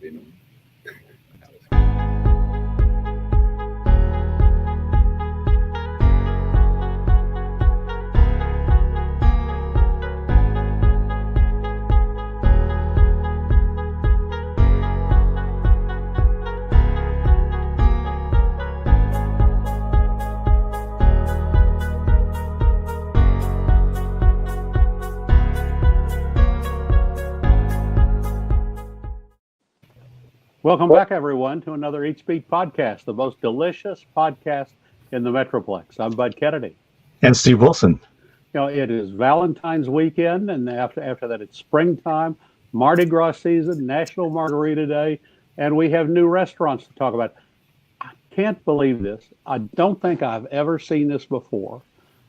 you know. Welcome back, everyone, to another Eat Speak podcast, the most delicious podcast in the Metroplex. I'm Bud Kennedy. And Steve Wilson. You know, it is Valentine's weekend, and after that, it's springtime, Mardi Gras season, National Margarita Day, and we have new restaurants to talk about. I can't believe this. I don't think I've ever seen this before,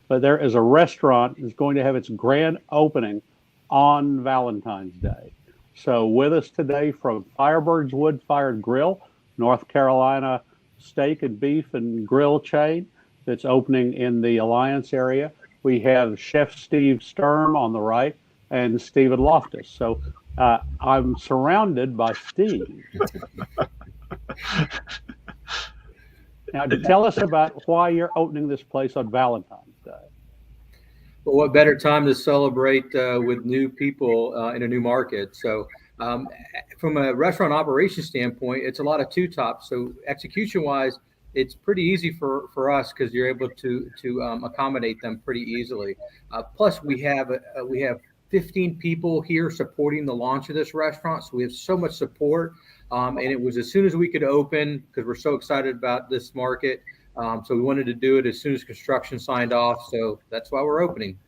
but there is a restaurant that's going to have its grand opening on Valentine's Day. So with us today from Firebirds Wood-Fired Grill, North Carolina steak and beef and grill chain that's opening in the Alliance area. We have Chef Steve Sturm on the right and Stephen Loftus. So I'm surrounded by Steve. Now, tell us about why you're opening this place on Valentine's Day. Well, what better time to celebrate with new people in a new market? So from a restaurant operation standpoint, it's a lot of two tops. So execution wise, it's pretty easy for us because you're able to accommodate them pretty easily. Plus, we have 15 people here supporting the launch of this restaurant. So we have so much support. And it was as soon as we could open because we're so excited about this market. So we wanted to do it as soon as construction signed off. So that's why we're opening.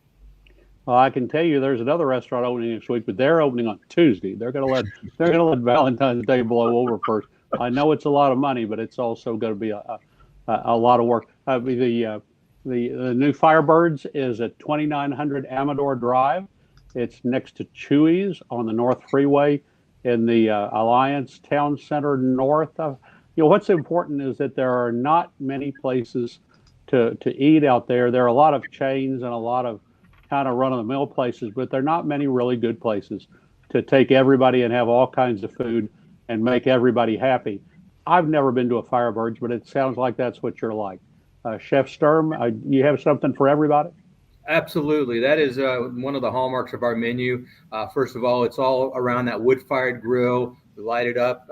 Well, I can tell you there's another restaurant opening next week, but they're opening on Tuesday. They're going to let Valentine's Day blow over first. I know it's a lot of money, but it's also going to be a lot of work. The new Firebirds is at 2900 Amador Drive. It's next to Chewy's on the North Freeway in the Alliance Town Center north of. You know, what's important is that there are not many places to eat out there. There are a lot of chains and a lot of kind of run-of-the-mill places, but there are not many really good places to take everybody and have all kinds of food and make everybody happy. I've never been to a Firebirds, but it sounds like that's what you're like. Chef Sturm, you have something for everybody? Absolutely. That is one of the hallmarks of our menu. First of all, it's all around that wood-fired grill. We light it up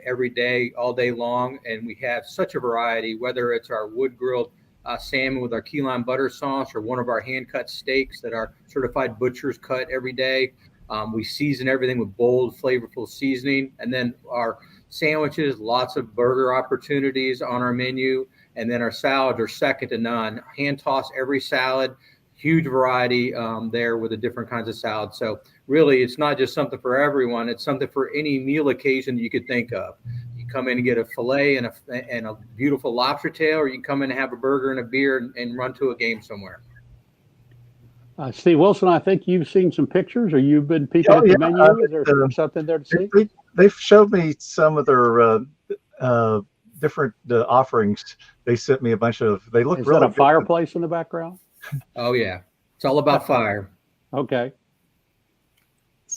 every day, all day long, and we have such a variety, whether it's our wood-grilled salmon with our key lime butter sauce or one of our hand-cut steaks that our certified butchers cut every day. We season everything with bold, flavorful seasoning. And then our sandwiches, lots of burger opportunities on our menu. And then our salads are second to none. Hand toss every salad, huge variety there with the different kinds of salads. So really, it's not just something for everyone. It's something for any meal occasion you could think of. You come in and get a filet and a beautiful lobster tail, or you can come in and have a burger and a beer and run to a game somewhere. Steve Wilson, I think you've seen some pictures, or you've been peeking at the menu. Is there something there to see? They've showed me some of their different offerings. They sent me a bunch of. They look really. Is that a fireplace in the background? Oh yeah, it's all about fire. Okay.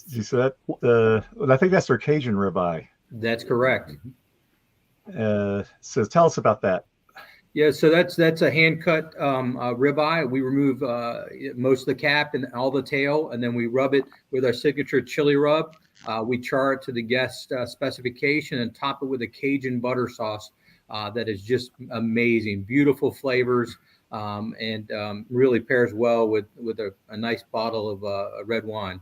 You said that? I think that's their Cajun ribeye. That's correct. So tell us about that. Yeah, so that's a hand cut ribeye. We remove most of the cap and all the tail, and then we rub it with our signature chili rub. We char it to the guest specification and top it with a Cajun butter sauce that is just amazing, beautiful flavors, and really pairs well with a nice bottle of red wine.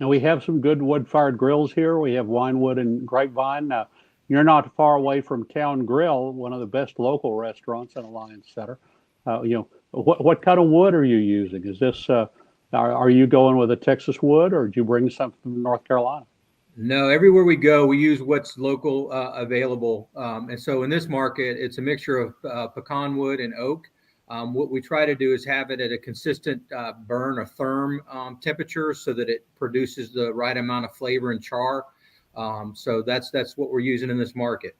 Now we have some good wood-fired grills here. We have Winewood and Grapevine. Now, you're not far away from Town Grill, one of the best local restaurants in Alliance Center. What kind of wood are you using? Is this are you going with a Texas wood, or did you bring something from North Carolina? No, everywhere we go, we use what's local available. And so in this market, it's a mixture of pecan wood and oak. What we try to do is have it at a consistent burn or therm temperature so that it produces the right amount of flavor and char. So that's what we're using in this market.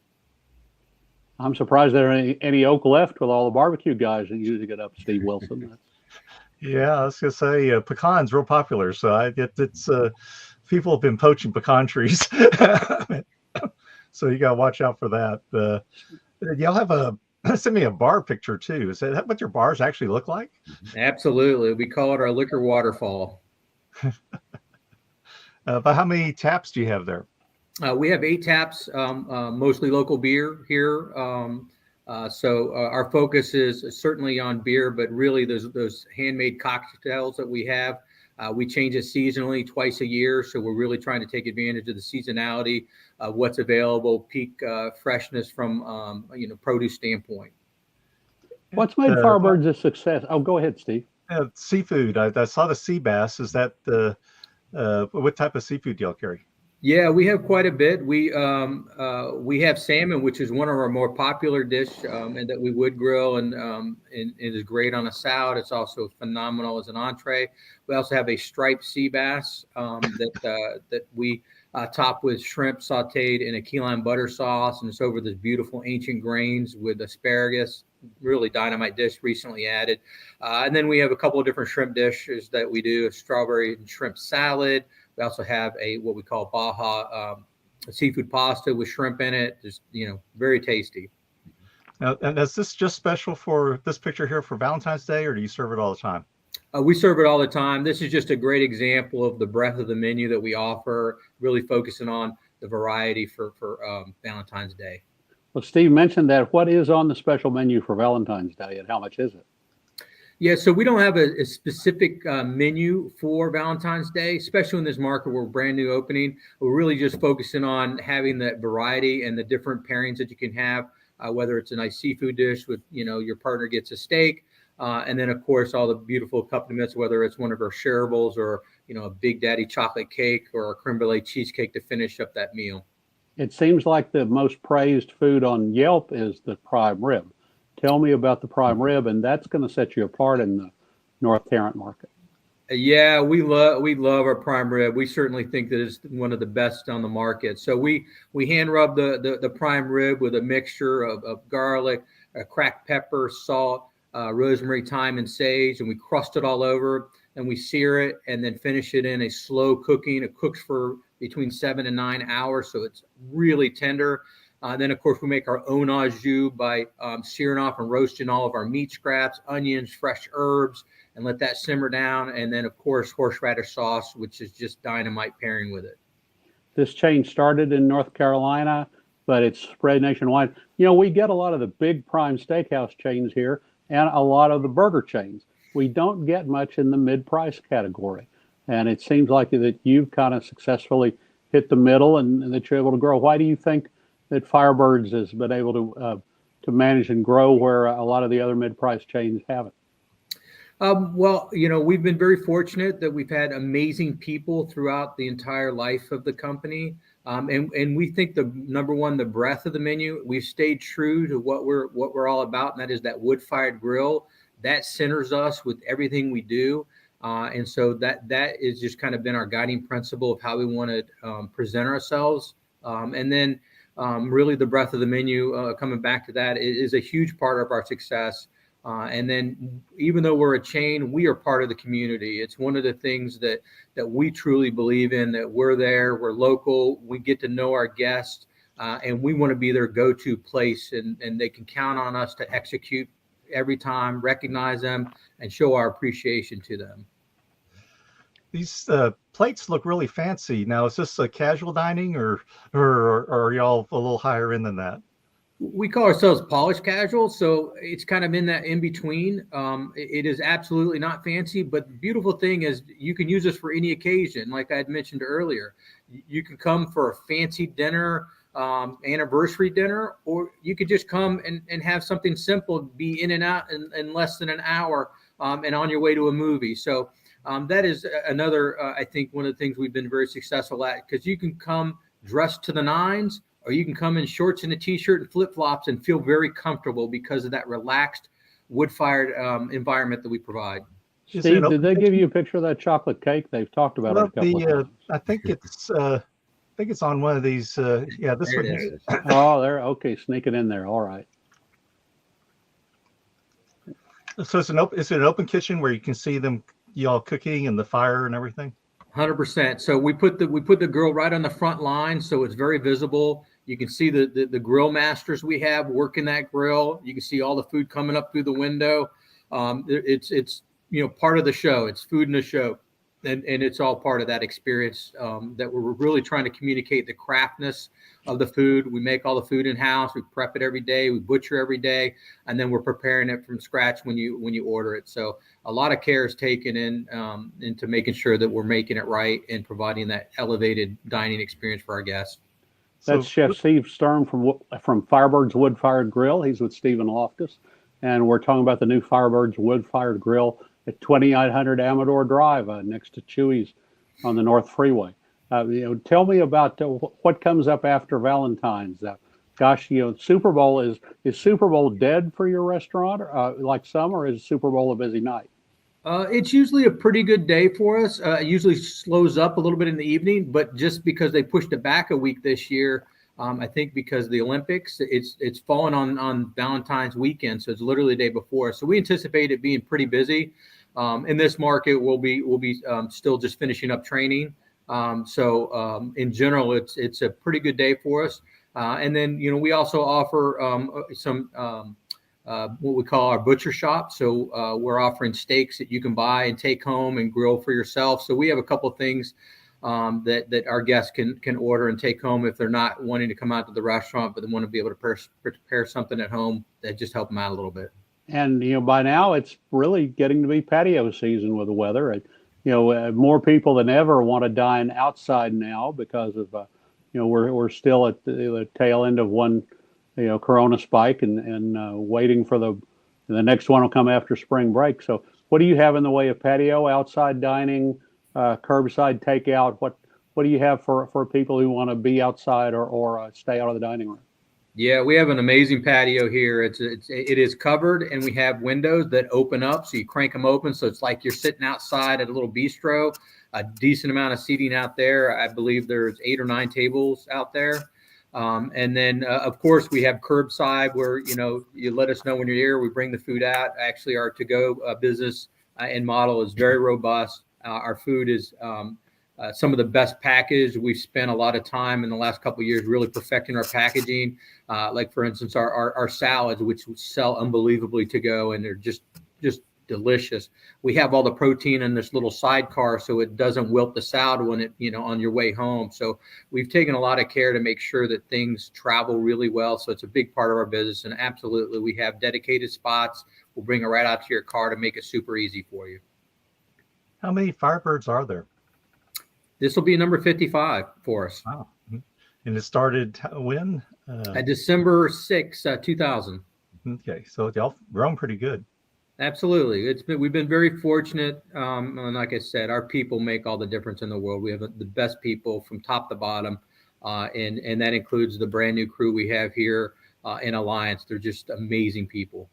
I'm surprised there are any oak left with all the barbecue guys that using it up, Steve Wilson. Yeah, I was gonna say pecan's real popular, so it's people have been poaching pecan trees. So you got to watch out for that. Y'all have send me a bar picture too. Is that what your bars actually look like? Absolutely. We call it our liquor waterfall. But how many taps do you have there? We have 8 taps, mostly local beer here. So our focus is certainly on beer, but really those handmade cocktails that we have, we change it seasonally twice a year. So we're really trying to take advantage of the seasonality of what's available, peak freshness from produce standpoint. What's made Firebirds a success? Oh, go ahead, Steve. Seafood. I saw the sea bass. Is that what type of seafood do y'all carry? Yeah, we have quite a bit. We have salmon, which is one of our more popular dish, and that we would grill, and it is great on a salad. It's also phenomenal as an entree. We also have a striped sea bass that we top with shrimp sautéed in a key lime butter sauce, and it's over this beautiful ancient grains with asparagus. Really dynamite dish recently added. And then we have a couple of different shrimp dishes that we do: a strawberry and shrimp salad. We also have what we call Baja seafood pasta with shrimp in it. Just, very tasty. Now, and is this just special for this picture here for Valentine's Day, or do you serve it all the time? We serve it all the time. This is just a great example of the breadth of the menu that we offer, really focusing on the variety for Valentine's Day. Well, Steve mentioned that. What is on the special menu for Valentine's Day, and how much is it? Yeah, so we don't have a specific menu for Valentine's Day, especially in this market. We're brand new opening. We're really just focusing on having that variety and the different pairings that you can have, whether it's a nice seafood dish with, your partner gets a steak. And then, of course, all the beautiful accompaniments, whether it's one of our shareables or, a Big Daddy chocolate cake or a creme brulee cheesecake to finish up that meal. It seems like the most praised food on Yelp is the prime rib. Tell me about the prime rib, and that's going to set you apart in the North Tarrant market. Yeah, we love our prime rib. We certainly think that it's one of the best on the market. So we hand rub the prime rib with a mixture of garlic, cracked pepper, salt, rosemary, thyme, and sage, and we crust it all over, and we sear it, and then finish it in a slow cooking. It cooks for between 7 and 9 hours, so it's really tender. Then, of course, we make our own au jus by searing off and roasting all of our meat scraps, onions, fresh herbs, and let that simmer down. And then, of course, horseradish sauce, which is just dynamite pairing with it. This chain started in North Carolina, but it's spread nationwide. We get a lot of the big prime steakhouse chains here and a lot of the burger chains. We don't get much in the mid-price category. And it seems like that you've kind of successfully hit the middle and that you're able to grow. Why do you think that Firebirds has been able to manage and grow where a lot of the other mid-price chains haven't? Well, we've been very fortunate that we've had amazing people throughout the entire life of the company. And we think the number one, the breadth of the menu, we've stayed true to what we're all about, and that is that wood-fired grill. That centers us with everything we do. And so that is just kind of been our guiding principle of how we want to present ourselves. And then really the breadth of the menu, coming back to that, is a huge part of our success. And then even though we're a chain, we are part of the community. It's one of the things that we truly believe in, that we're there, we're local, we get to know our guests, and we want to be their go-to place, and they can count on us to execute every time, recognize them, and show our appreciation to them. These plates look really fancy. Now, is this a casual dining or are y'all a little higher end than that? We call ourselves polished casual, so it's kind of in that in between. It is absolutely not fancy, but the beautiful thing is you can use this for any occasion. Like I had mentioned earlier, you can come for a fancy dinner, anniversary dinner, or you could just come and have something simple, be in and out in less than an hour, and on your way to a movie. So that is another, I think, one of the things we've been very successful at, because you can come dressed to the nines, or you can come in shorts and a t-shirt and flip-flops and feel very comfortable because of that relaxed wood-fired environment that we provide. Steve, did they give you a picture of that chocolate cake? They've talked about it a couple of times. I think it's on one of these. Yeah, this one is. Oh, there. Okay, sneak it in there. All right. So is it an open kitchen where you can see them, y'all cooking and the fire and everything? 100%. So we put the grill right on the front line, so it's very visible. You can see the grill masters we have working that grill. You can see all the food coming up through the window. It's part of the show. It's food in the show, and it's all part of that experience that we're really trying to communicate the craftness of the food. We make all the food in house. We prep it every day. We butcher every day, and then we're preparing it from scratch when you order it. So a lot of care is taken into making sure that we're making it right and providing that elevated dining experience for our guests. That's Chef Steve Stern from Firebirds Wood Fired Grill. He's with Stephen Loftus, and we're talking about the new Firebirds Wood Fired Grill at 2900 Amador Drive, next to Chewy's on the North Freeway. Tell me about what comes up after Valentine's. Super Bowl is Super Bowl dead for your restaurant, like some, or is Super Bowl a busy night? It's usually a pretty good day for us. It usually slows up a little bit in the evening, but just because they pushed it back a week this year, I think because of the Olympics, it's fallen on Valentine's weekend, so it's literally the day before. So we anticipate it being pretty busy. In this market, we'll be still just finishing up training. In general, it's a pretty good day for us. And then we also offer some. What we call our butcher shop. So we're offering steaks that you can buy and take home and grill for yourself. So we have a couple of things that our guests can order and take home if they're not wanting to come out to the restaurant, but they want to be able to prepare something at home that just help them out a little bit. And by now it's really getting to be patio season with the weather. More people than ever want to dine outside now because of we're still at the tail end of one Corona spike and waiting for the next one will come after spring break. So what do you have in the way of patio, outside dining, curbside takeout? What do you have for people who want to be outside or stay out of the dining room? Yeah, we have an amazing patio here. It is covered, and we have windows that open up, so you crank them open, so it's like you're sitting outside at a little bistro. A decent amount of seating out there. I believe there's 8 or 9 tables out there. And then, of course, we have curbside where, you let us know when you're here. We bring the food out. Actually, our to-go business and model is very robust. Our food is some of the best packaged. We've spent a lot of time in the last couple of years really perfecting our packaging. Like, for instance, our salads, which sell unbelievably to go, and they're just delicious. We have all the protein in this little sidecar so it doesn't wilt the salad when it on your way home. So we've taken a lot of care to make sure that things travel really well. So it's a big part of our business, and absolutely we have dedicated spots. We'll bring it right out to your car to make it super easy for you. How many Firebirds are there? This will be number 55 for us. Wow. And it started when? December 6, 2000. Okay, so y'all grown pretty good. Absolutely. We've been very fortunate. And like I said, our people make all the difference in the world. We have the best people from top to bottom. And that includes the brand new crew we have here in Alliance. They're just amazing people.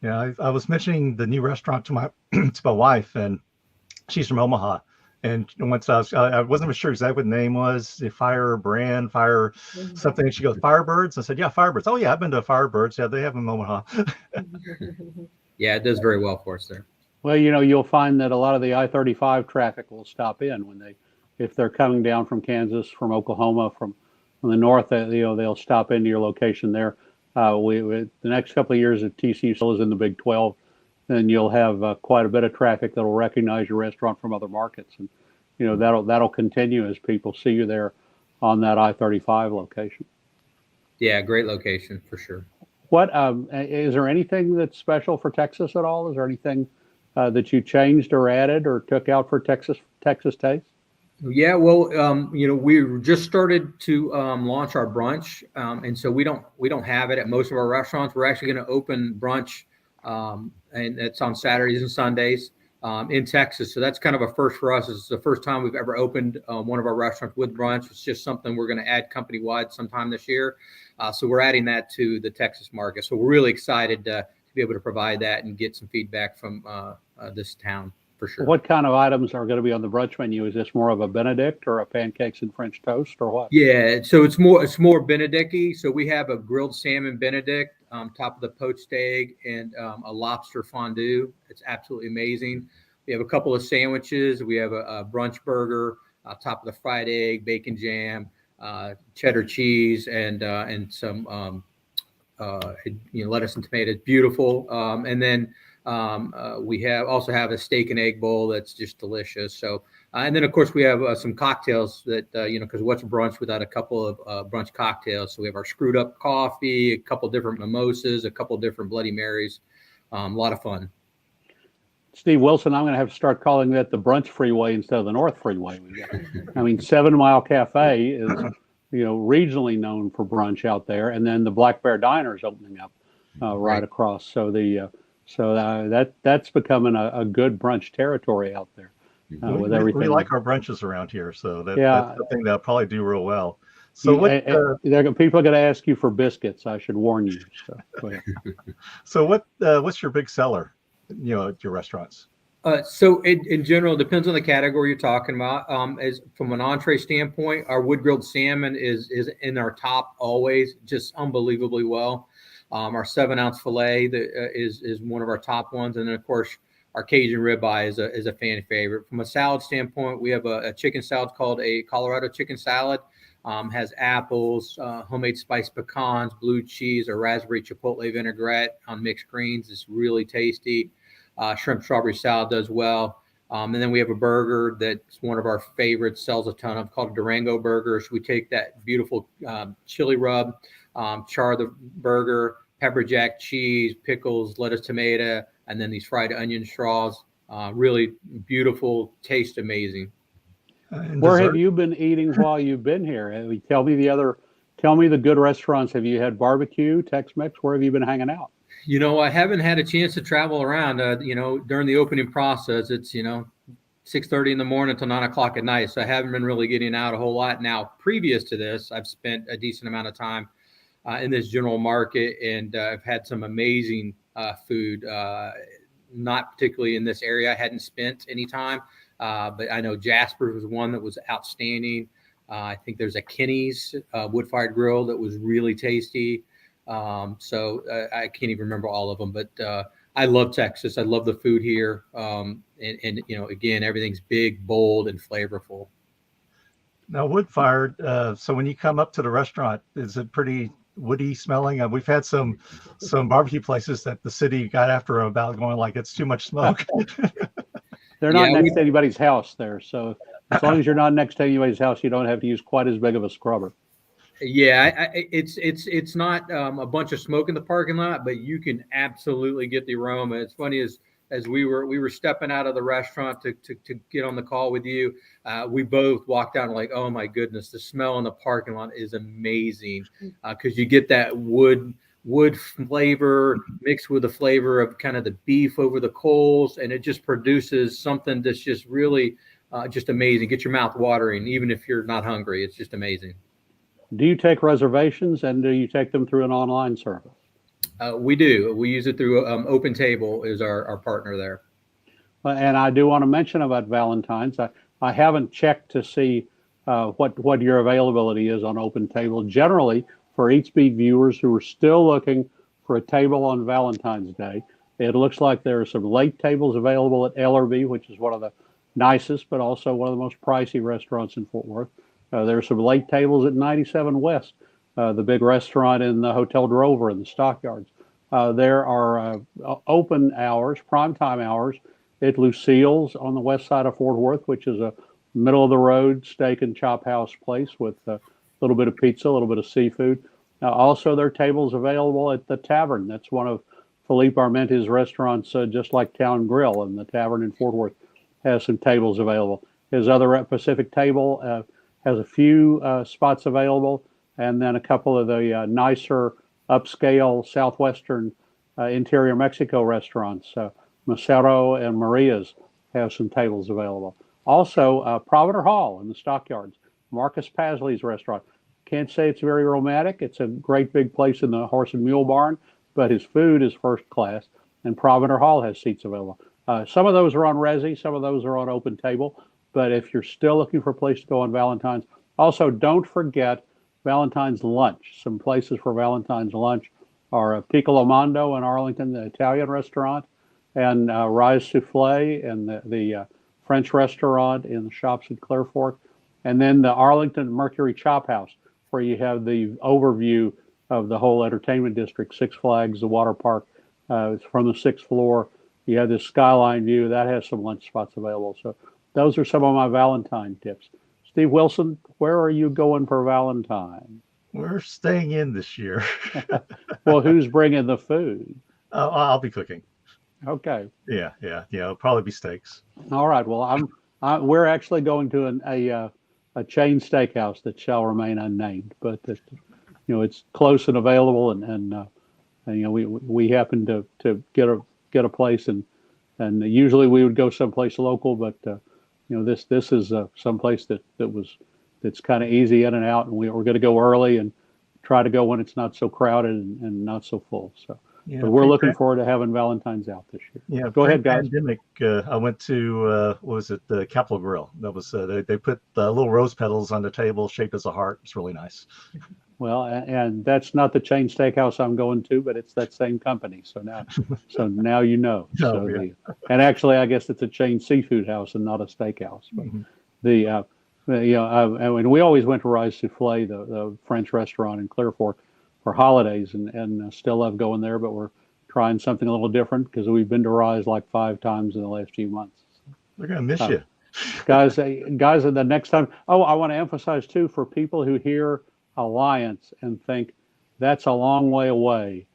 Yeah, I was mentioning the new restaurant to my wife, and she's from Omaha. And once I wasn't sure exactly what the name was, the Fire brand, Fire something. And she goes, Firebirds? I said, yeah, Firebirds. Oh, yeah, I've been to Firebirds. Yeah, they have them in Omaha. Yeah, it does very well for us there. Well, you'll find that a lot of the I-35 traffic will stop in if they're coming down from Kansas, from Oklahoma, from the north. They'll stop into your location there. The next couple of years, if TCU still is in the Big 12, then you'll have quite a bit of traffic that'll recognize your restaurant from other markets, and that'll continue as people see you there on that I-35 location. Yeah, great location for sure. What is there anything that's special for Texas at all? Is there anything that you changed or added or took out for Texas taste? Yeah, well, we just started to launch our brunch, and so we don't have it at most of our restaurants. We're actually going to open brunch, and it's on Saturdays and Sundays in Texas. So that's kind of a first for us. It's the first time we've ever opened one of our restaurants with brunch. It's just something we're going to add company-wide sometime this year. So we're adding that to the Texas market. So we're really excited to be able to provide that and get some feedback from this town for sure. What kind of items are going to be on the brunch menu? Is this more of a Benedict or a pancakes and French toast or what? Yeah, so it's more Benedict-y. So we have a grilled salmon Benedict, top of the poached egg, and a lobster fondue. It's absolutely amazing. We have a couple of sandwiches. We have a brunch burger, top of the fried egg, bacon jam, cheddar cheese, and some lettuce and tomatoes. Beautiful. And then we also have a steak and egg bowl that's just delicious. So, and then of course we have some cocktails that because what's brunch without a couple of brunch cocktails? So we have our screwed up coffee, a couple different mimosas, a couple different Bloody Marys. A lot of fun. Steve Wilson, I'm going to have to start calling that the brunch freeway instead of the North Freeway. I mean, 7 Mile Cafe is, regionally known for brunch out there, and then the Black Bear Diner is opening up right across. So that's becoming a good brunch territory out there with everything. We like our brunches around here, so that's something that'll probably do real well. So people are going to ask you for biscuits. I should warn you. So what's your big seller? At your restaurants? So in general, it depends on the category you're talking about. As from an entree standpoint, our wood grilled salmon is in our top always, just unbelievably well. Our 7-ounce filet is one of our top ones, and then of course our Cajun ribeye is a fan favorite. From a salad standpoint, we have a chicken salad called a Colorado chicken salad. Has apples, homemade spiced pecans, blue cheese, or raspberry chipotle vinaigrette on mixed greens. It's really tasty. Shrimp strawberry salad does well. And then we have a burger that's one of our favorites, sells a ton of, called a Durango burger. So we take that beautiful chili rub, char the burger, pepper jack cheese, pickles, lettuce, tomato, and then these fried onion straws. Really beautiful, taste amazing. Where have you been eating while you've been here? Tell me the good restaurants. Have you had barbecue, Tex-Mex? Where have you been hanging out? I haven't had a chance to travel around. During the opening process, it's 6:30 in the morning till 9 o'clock at night. So I haven't been really getting out a whole lot. Now, previous to this, I've spent a decent amount of time in this general market, and I've had some amazing food. Not particularly in this area. I hadn't spent any time, but I know Jasper's was one that was outstanding. I think there's a Kenny's wood-fired grill that was really tasty. So I can't even remember all of them, but I love Texas. I love the food here. And again, everything's big, bold, and flavorful. Now, wood-fired. So when you come up to the restaurant, is it pretty woody smelling? We've had some barbecue places that the city got after about going like it's too much smoke. They're not next to anybody's house there, so as long as you're not next to anybody's house, you don't have to use quite as big of a scrubber. Yeah, it's not a bunch of smoke in the parking lot, but you can absolutely get the aroma. It's funny as we were stepping out of the restaurant to get on the call with you, we both walked out and like, oh my goodness, the smell in the parking lot is amazing, because you get that wood flavor mixed with the flavor of kind of the beef over the coals, and it just produces something that's just really just amazing. Get your mouth watering, even if you're not hungry. It's just amazing. Do you take reservations, and do you take them through an online service? We do. We use it through Open Table is our partner there. And I do want to mention about Valentine's. I haven't checked to see what your availability is on Open Table. Generally, for Eats Beat viewers who are still looking for a table on Valentine's Day, it looks like there are some late tables available at LRB, which is one of the nicest, but also one of the most pricey restaurants in Fort Worth. There are some late tables at 97 West, the big restaurant in the Hotel Drover in the Stockyards. There are open hours, primetime hours, at Lucille's on the west side of Fort Worth, which is a middle-of-the-road steak and chop house place with a little bit of pizza, a little bit of seafood. Also, there are tables available at the Tavern. That's one of Philippe Armenti's restaurants, just like Town Grill, and the Tavern in Fort Worth has some tables available. His other Pacific Table has a few spots available, and then a couple of the nicer upscale southwestern interior Mexico restaurants, Macero and Maria's, have some tables available. Also, Providence Hall in the Stockyards, Marcus Pasley's restaurant. Can't say it's very romantic. It's a great big place in the Horse and Mule Barn, but his food is first class, and Providence Hall has seats available. Some of those are on Resi, some of those are on Open Table. But if you're still looking for a place to go on Valentine's, also don't forget Valentine's lunch. Some places for Valentine's lunch are Piccolo Mondo in Arlington, the Italian restaurant, and Rise Souffle and the French restaurant in the shops at Clear Fork, and then the Arlington Mercury Chop House, where you have the overview of the whole entertainment district, Six Flags, the water park. It's from the 6th floor. You have this skyline view that has some lunch spots available. So those are some of my Valentine tips. Steve Wilson, where are you going for Valentine? We're staying in this year. Well, who's bringing the food? I'll be cooking. Okay. Yeah. It'll probably be steaks. All right. Well, we're actually going to a chain steakhouse that shall remain unnamed, but it's close and available, and we happen to get a place, and usually we would go someplace local, but this is someplace that's kind of easy in and out, and we're going to go early and try to go when it's not so crowded and not so full. So, Yeah, but we're looking forward to having Valentine's out this year. Yeah, go ahead, guys. Pandemic, I went to what was it, the Capitol Grill. That was they put little rose petals on the table, shaped as a heart. It's really nice. Well, and that's not the chain steakhouse I'm going to, but it's that same company. So now you know. Oh, yeah. And actually, I guess it's a chain seafood house and not a steakhouse. But and we always went to Rise Souffle, the French restaurant in Clear Fork, for holidays, and still love going there. But we're trying something a little different because we've been to Rise like 5 times in the last few months. We're gonna miss you, guys. The next time. Oh, I want to emphasize too, for people who hear Alliance and think that's a long way away,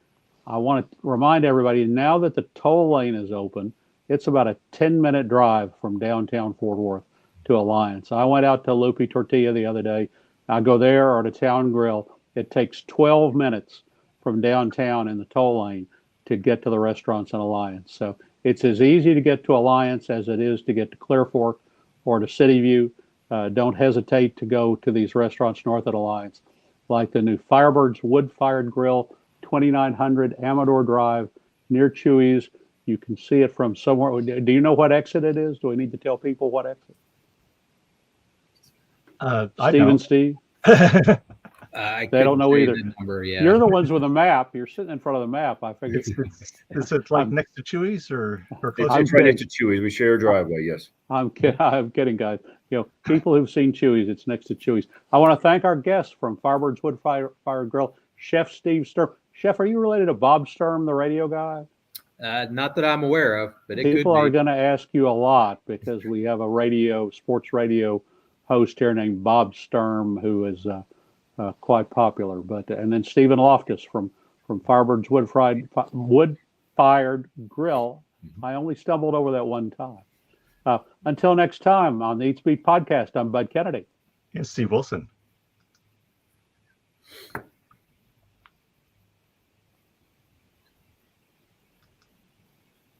I want to remind everybody now that the toll lane is open, it's about a 10-minute drive from downtown Fort Worth to Alliance. I went out to Lupe Tortilla the other day. I go there or to Town Grill. It takes 12 minutes from downtown in the toll lane to get to the restaurants in Alliance. So it's as easy to get to Alliance as it is to get to Clear Fork or to City View. Don't hesitate to go to these restaurants north of Alliance, like the new Firebirds wood-fired grill, 2900 Amador Drive, near Chewy's. You can see it from somewhere. Do you know what exit it is? Do we need to tell people what exit? Steve? They don't know either. Number, yeah. You're the ones with a map. You're sitting in front of the map. I figured. Is it like next to Chewy's or It's right next to Chewy's. We share a driveway. Yes. I'm kidding, guys. People who've seen Chewy's, it's next to Chewy's. I want to thank our guests from Firebirds Wood Fire Grill, Chef Steve Sturm. Chef, are you related to Bob Sturm, the radio guy? Not that I'm aware of, but people are going to ask you a lot because we have a sports radio host here named Bob Sturm, who is quite popular. And then Stephen Loftus from Firebirds Wood Fired Grill. I only stumbled over that one time. Until next time on the Eats Beat podcast, I'm Bud Kennedy. And Steve Wilson.